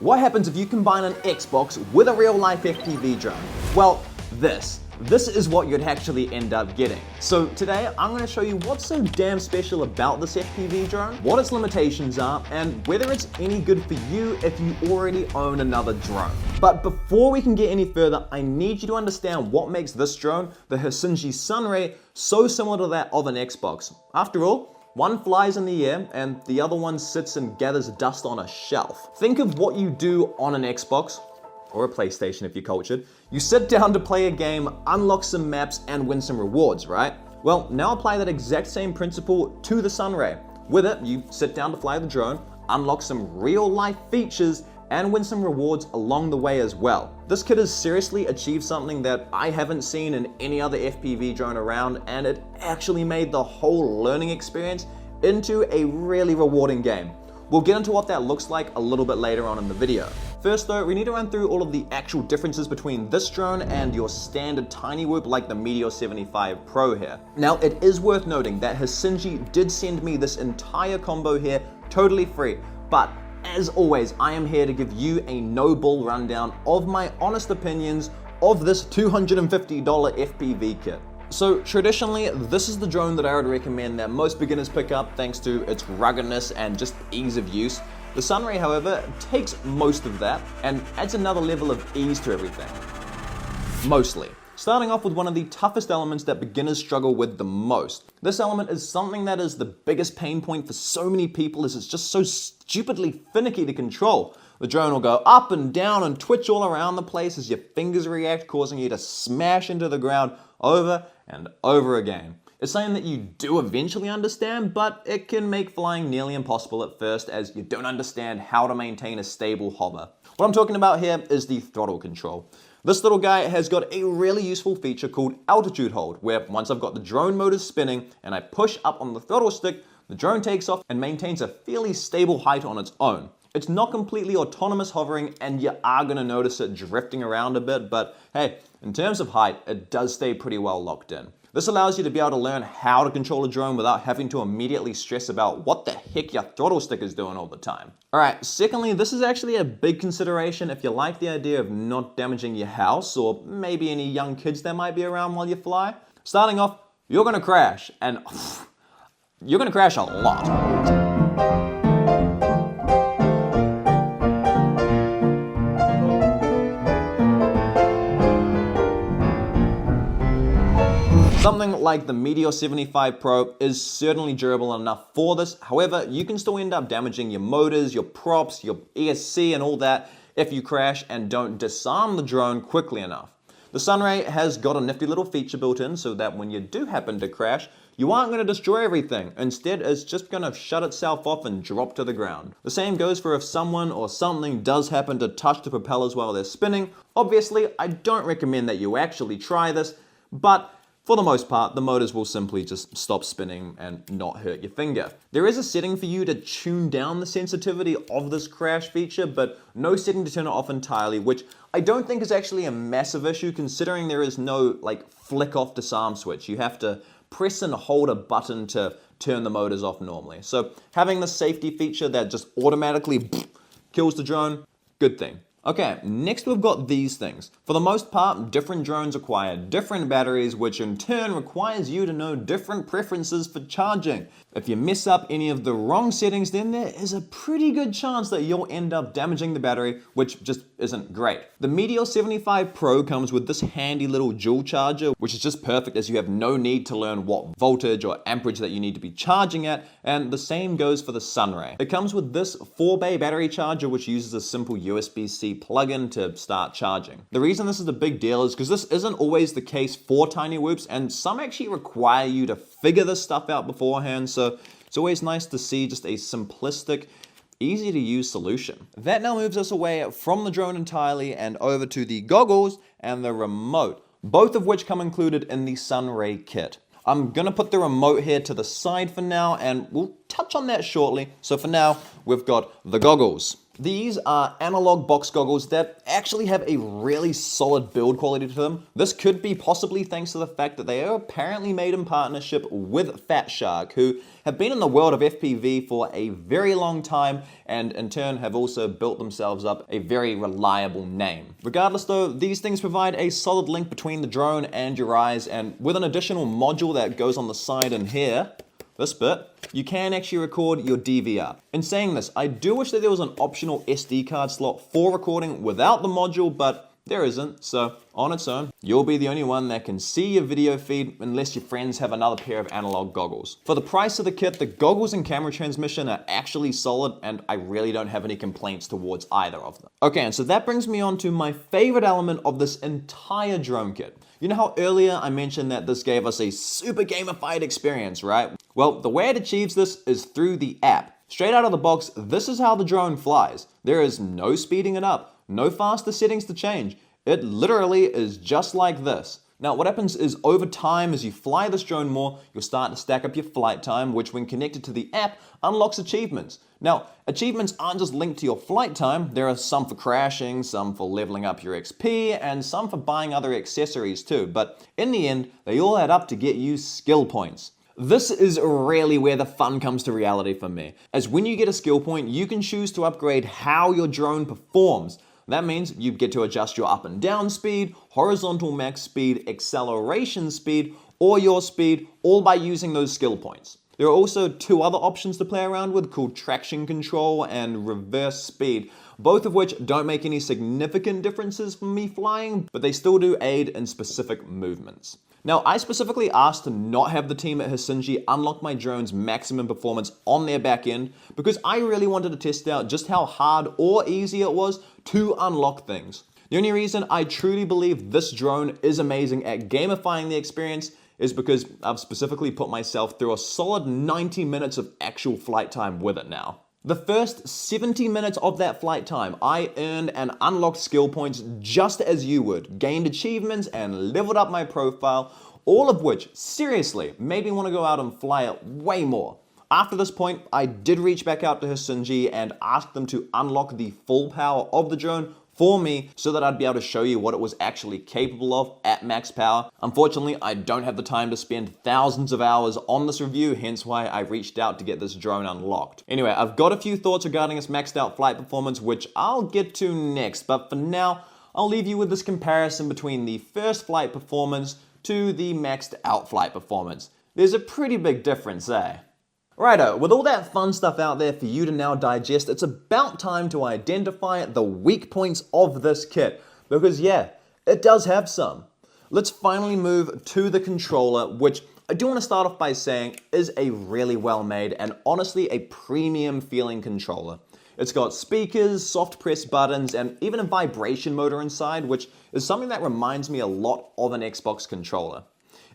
What happens if you combine an Xbox with a real-life FPV drone? Well, this is what you'd actually end up getting. So today, I'm going to show you what's so damn special about this FPV drone, what its limitations are, and whether it's any good for you if you already own another drone. But before we can get any further, I need you to understand what makes this drone, the Hsinji Sunray, so similar to that of an Xbox. After all, one flies in the air and the other one sits and gathers dust on a shelf. Think of what you do on an Xbox, or a PlayStation if you're cultured. You sit down to play a game, unlock some maps, and win some rewards, right? Well, now apply that exact same principle to the Sunray. With it, you sit down to fly the drone, unlock some real-life features, and win some rewards along the way as well. This kit has seriously achieved something that I haven't seen in any other FPV drone around, and it actually made the whole learning experience into a really rewarding game. We'll get into what that looks like a little bit later on in the video. First though, we need to run through all of the actual differences between this drone and your standard tiny whoop like the Meteor 75 Pro here. Now, it is worth noting that Hsinji did send me this entire combo here totally free, but as always, I am here to give you a no-bull rundown of my honest opinions of this $250 FPV kit. So traditionally, this is the drone that I would recommend that most beginners pick up thanks to its ruggedness and just ease of use. The Sunray, however, takes most of that and adds another level of ease to everything. Mostly. Starting off with one of the toughest elements that beginners struggle with the most. This element is something that is the biggest pain point for so many people, as it's just so stupidly finicky to control. The drone will go up and down and twitch all around the place as your fingers react, causing you to smash into the ground over and over again. It's something that you do eventually understand, but it can make flying nearly impossible at first as you don't understand how to maintain a stable hover. What I'm talking about here is the throttle control. This little guy has got a really useful feature called altitude hold, where once I've got the drone motors spinning and I push up on the throttle stick, the drone takes off and maintains a fairly stable height on its own. It's not completely autonomous hovering and you are going to notice it drifting around a bit, but hey, in terms of height, it does stay pretty well locked in. This allows you to be able to learn how to control a drone without having to immediately stress about what the heck your throttle stick is doing all the time. Alright, secondly, this is actually a big consideration if you like the idea of not damaging your house or maybe any young kids that might be around while you fly. Starting off, you're going to crash, and you're going to crash a lot. Something like the Meteor 75 Pro is certainly durable enough for this. However, you can still end up damaging your motors, your props, your ESC and all that if you crash and don't disarm the drone quickly enough. The Sunray has got a nifty little feature built in so that when you do happen to crash, you aren't going to destroy everything. Instead, it's just going to shut itself off and drop to the ground. The same goes for if someone or something does happen to touch the propellers while they're spinning. Obviously, I don't recommend that you actually try this, but for the most part, the motors will simply just stop spinning and not hurt your finger. There is a setting for you to tune down the sensitivity of this crash feature, but no setting to turn it off entirely, which I don't think is actually a massive issue considering there is no flick off disarm switch. You have to press and hold a button to turn the motors off normally. So having the safety feature that just automatically kills the drone, good thing. Okay, next we've got these things. For the most part, different drones require different batteries, which in turn requires you to know different preferences for charging. If you mess up any of the wrong settings, then there is a pretty good chance that you'll end up damaging the battery, which just isn't great. The Meteor 75 Pro comes with this handy little dual charger, which is just perfect as you have no need to learn what voltage or amperage that you need to be charging at, and the same goes for the Sunray. It comes with this 4-bay battery charger, which uses a simple USB-C plug-in to start charging. The reason this is a big deal is because this isn't always the case for tiny whoops, and some actually require you to figure this stuff out beforehand, so it's always nice to see just a simplistic, easy to use solution. That now moves us away from the drone entirely and over to the goggles and the remote, both of which come included in the Sunray kit. I'm gonna put the remote here to the side for now, and we'll touch on that shortly. So for now, we've got the goggles. These are analog box goggles that actually have a really solid build quality to them. This could be possibly thanks to the fact that they are apparently made in partnership with Fat Shark, who have been in the world of FPV for a very long time and in turn have also built themselves up a very reliable name. Regardless though, these things provide a solid link between the drone and your eyes, and with an additional module that goes on the side in here, this bit, you can actually record your DVR. In saying this, I do wish that there was an optional SD card slot for recording without the module, but there isn't, so on its own, you'll be the only one that can see your video feed unless your friends have another pair of analog goggles. For the price of the kit, the goggles and camera transmission are actually solid, and I really don't have any complaints towards either of them. Okay, and so that brings me on to my favorite element of this entire drone kit. You know how earlier I mentioned that this gave us a super gamified experience, right? Well, the way it achieves this is through the app. Straight out of the box, this is how the drone flies. There is no speeding it up, no faster settings to change. It literally is just like this. Now, what happens is over time, as you fly this drone more, you'll start to stack up your flight time, which when connected to the app, unlocks achievements. Now, achievements aren't just linked to your flight time. There are some for crashing, some for leveling up your XP, and some for buying other accessories too. But in the end, they all add up to get you skill points. This is really where the fun comes to reality for me, as when you get a skill point, you can choose to upgrade how your drone performs. That means you get to adjust your up and down speed, horizontal max speed, acceleration speed, or your speed, all by using those skill points. There are also two other options to play around with called traction control and reverse speed, both of which don't make any significant differences for me flying, but they still do aid in specific movements. Now, I specifically asked to not have the team at Hisinji unlock my drone's maximum performance on their back end because I really wanted to test out just how hard or easy it was to unlock things. The only reason I truly believe this drone is amazing at gamifying the experience is because I've specifically put myself through a solid 90 minutes of actual flight time with it now. The first 70 minutes of that flight time, I earned and unlocked skill points just as you would, gained achievements and leveled up my profile, all of which seriously made me want to go out and fly it way more. After this point, I did reach back out to Hisinji and ask them to unlock the full power of the drone for me so that I'd be able to show you what it was actually capable of at max power. Unfortunately, I don't have the time to spend thousands of hours on this review, hence why I reached out to get this drone unlocked. Anyway, I've got a few thoughts regarding its maxed out flight performance, which I'll get to next, but for now, I'll leave you with this comparison between the first flight performance to the maxed out flight performance. There's a pretty big difference, eh? Righto, with all that fun stuff out there for you to now digest, it's about time to identify the weak points of this kit, because yeah, it does have some. Let's finally move to the controller, which I do want to start off by saying is a really well made and honestly a premium feeling controller. It's got speakers, soft press buttons, and even a vibration motor inside, which is something that reminds me a lot of an Xbox controller.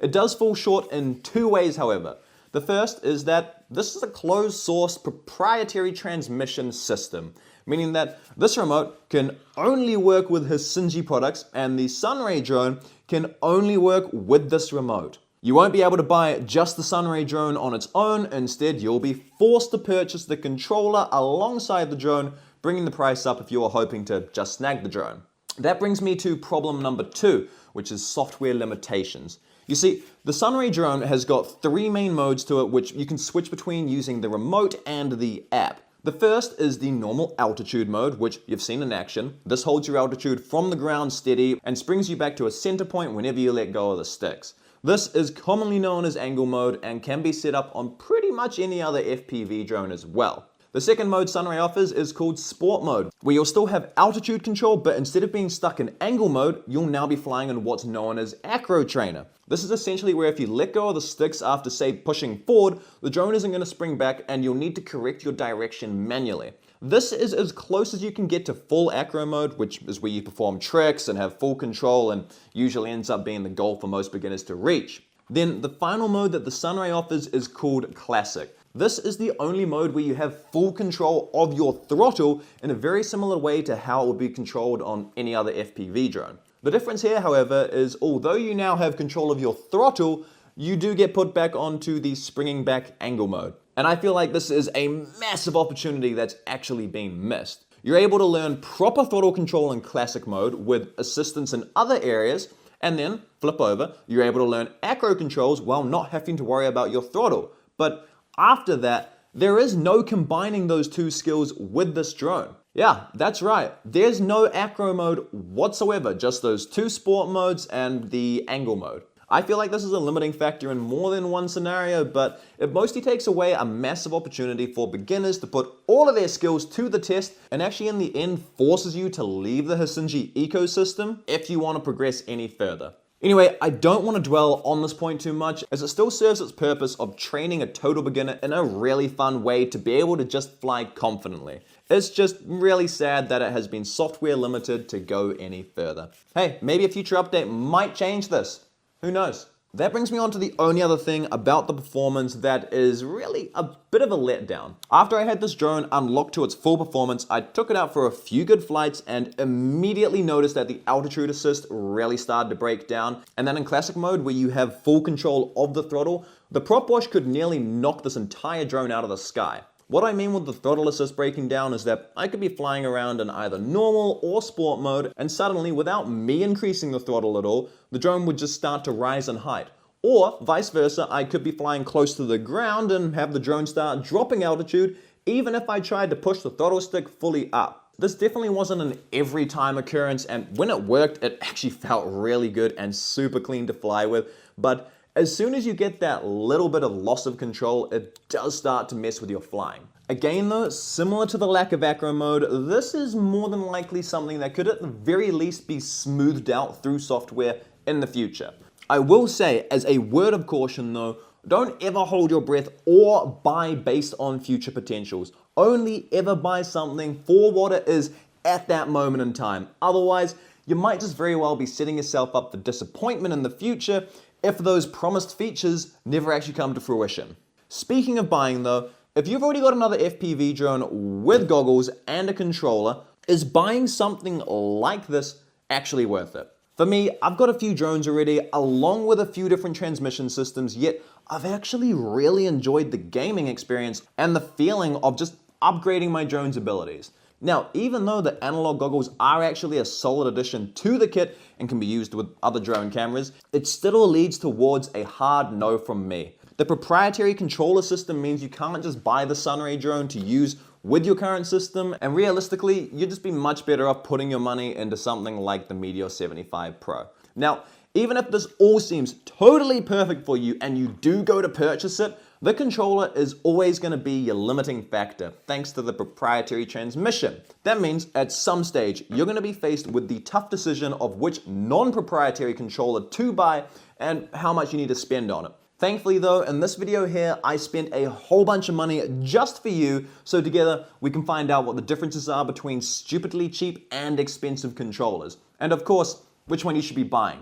It does fall short in two ways, however. The first is that this is a closed source proprietary transmission system, meaning that this remote can only work with Hisinji products and the Sunray drone can only work with this remote. You won't be able to buy just the Sunray drone on its own. Instead, you'll be forced to purchase the controller alongside the drone, bringing the price up if you're hoping to just snag the drone. That brings me to problem number 2, which is software limitations. You see, the Sunray drone has got 3 main modes to it which you can switch between using the remote and the app. The first is the normal altitude mode, which you've seen in action. This holds your altitude from the ground steady and springs you back to a center point whenever you let go of the sticks. This is commonly known as angle mode and can be set up on pretty much any other FPV drone as well. The second mode Sunray offers is called Sport Mode, where you'll still have altitude control, but instead of being stuck in angle mode, you'll now be flying in what's known as Acro Trainer. This is essentially where if you let go of the sticks after, say, pushing forward, the drone isn't going to spring back and you'll need to correct your direction manually. This is as close as you can get to full acro mode, which is where you perform tricks and have full control and usually ends up being the goal for most beginners to reach. Then the final mode that the Sunray offers is called Classic. This is the only mode where you have full control of your throttle in a very similar way to how it would be controlled on any other FPV drone. The difference here, however, is although you now have control of your throttle, you do get put back onto the springing back angle mode. And I feel like this is a massive opportunity that's actually been missed. You're able to learn proper throttle control in classic mode with assistance in other areas, and then flip over, you're able to learn acro controls while not having to worry about your throttle. But after that, there is no combining those two skills with this drone. Yeah, that's right. There's no acro mode whatsoever, just those two sport modes and the angle mode. I feel like this is a limiting factor in more than one scenario, but it mostly takes away a massive opportunity for beginners to put all of their skills to the test, and actually in the end forces you to leave the Hisinji ecosystem if you want to progress any further. Anyway, I don't want to dwell on this point too much, as it still serves its purpose of training a total beginner in a really fun way to be able to just fly confidently. It's just really sad that it has been software limited to go any further. Hey, maybe a future update might change this. Who knows? That brings me on to the only other thing about the performance that is really a bit of a letdown. After I had this drone unlocked to its full performance, I took it out for a few good flights and immediately noticed that the altitude assist really started to break down. And then in classic mode, where you have full control of the throttle, the prop wash could nearly knock this entire drone out of the sky. What I mean with the throttle assist breaking down is that I could be flying around in either normal or sport mode, and suddenly, without me increasing the throttle at all, the drone would just start to rise in height. Or vice versa, I could be flying close to the ground and have the drone start dropping altitude, even if I tried to push the throttle stick fully up. This definitely wasn't an every time occurrence, and when it worked, it actually felt really good and super clean to fly with, but as soon as you get that little bit of loss of control, it does start to mess with your flying. Again though, similar to the lack of acro mode, this is more than likely something that could at the very least be smoothed out through software in the future. I will say, as a word of caution though, don't ever hold your breath or buy based on future potentials. Only ever buy something for what it is at that moment in time. Otherwise, you might just very well be setting yourself up for disappointment in the future if those promised features never actually come to fruition. Speaking of buying though, if you've already got another FPV drone with goggles and a controller, is buying something like this actually worth it? For me, I've got a few drones already, along with a few different transmission systems, yet I've actually really enjoyed the gaming experience and the feeling of just upgrading my drone's abilities. Now, even though the analog goggles are actually a solid addition to the kit and can be used with other drone cameras, it still leads towards a hard no from me. The proprietary controller system means you can't just buy the Sunray drone to use with your current system, and realistically, you'd just be much better off putting your money into something like the Meteor 75 Pro. Now, even if this all seems totally perfect for you and you do go to purchase it, the controller is always going to be your limiting factor thanks to the proprietary transmission. That means at some stage you're going to be faced with the tough decision of which non-proprietary controller to buy and how much you need to spend on it. Thankfully though, in this video here, I spent a whole bunch of money just for you, so together we can find out what the differences are between stupidly cheap and expensive controllers. And of course, which one you should be buying.